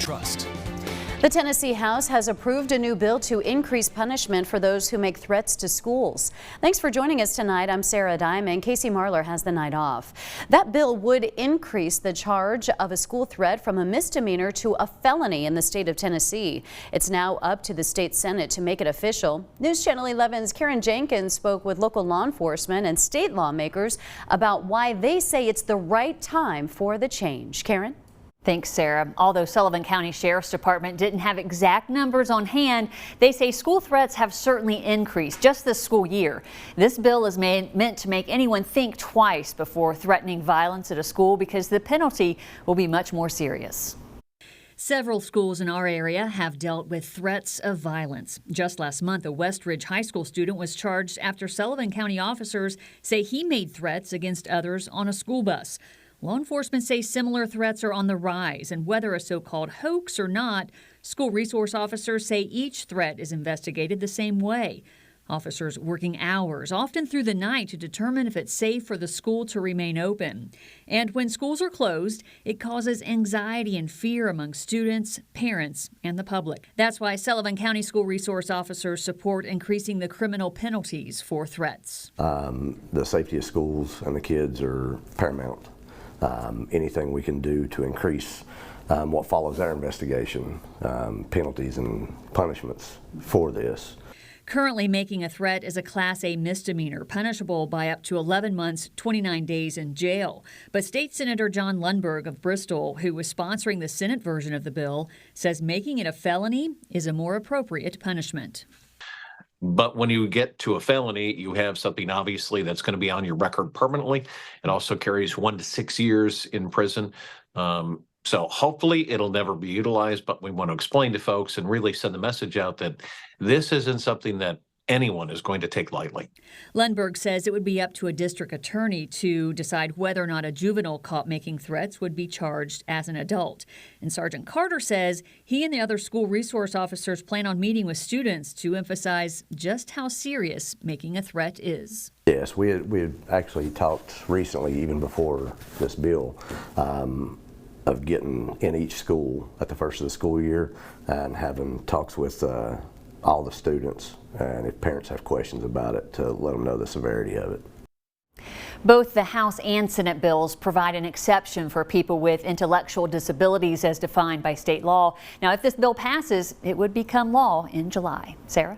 trust. The Tennessee House has approved a new bill to increase punishment for those who make threats to schools. Thanks for joining us tonight. I'm Sarah Diamond. Casey Marler has the night off. That bill would increase the charge of a school threat from a misdemeanor to a felony in the state of Tennessee. It's now up to the state Senate to make it official. News Channel 11's Karen Jenkins spoke with local law enforcement and state lawmakers about why they say it's the right time for the change. Karen? Thanks, Sarah. Although Sullivan County Sheriff's Department didn't have exact numbers on hand, they say school threats have certainly increased just this school year. This bill is meant to make anyone think twice before threatening violence at a school because the penalty will be much more serious. Several schools in our area have dealt with threats of violence. Just last month, a Westridge High School student was charged after Sullivan County officers say he made threats against others on a school bus. Law enforcement say similar threats are on the rise, and whether a so-called hoax or not, school resource officers say each threat is investigated the same way. Officers working hours, often through the night, to determine if it's safe for the school to remain open. And when schools are closed, it causes anxiety and fear among students, parents, and the public. That's why Sullivan County school resource officers support increasing the criminal penalties for threats. The safety of schools and the kids are paramount. Anything we can do to increase what follows our investigation, penalties and punishments for this. Currently, making a threat is a Class A misdemeanor, punishable by up to 11 months, 29 days in jail. But State Senator John Lundberg of Bristol, who was sponsoring the Senate version of the bill, says making it a felony is a more appropriate punishment. But when you get to a felony, you have something obviously that's going to be on your record permanently. It also carries 1 to 6 years in prison. So hopefully it'll never be utilized, but we want to explain to folks and really send the message out that this isn't something that anyone is going to take lightly. Lundberg says it would be up to a district attorney to decide whether or not a juvenile caught making threats would be charged as an adult. And Sergeant Carter says he and the other school resource officers plan on meeting with students to emphasize just how serious making a threat is. Yes, we had actually talked recently, even before this bill, of getting in each school at the first of the school year and having talks with all the students, and if parents have questions about it, to let them know the severity of it. Both the House and Senate bills provide an exception for people with intellectual disabilities as defined by state law. Now, if this bill passes, it would become law in July. Sarah?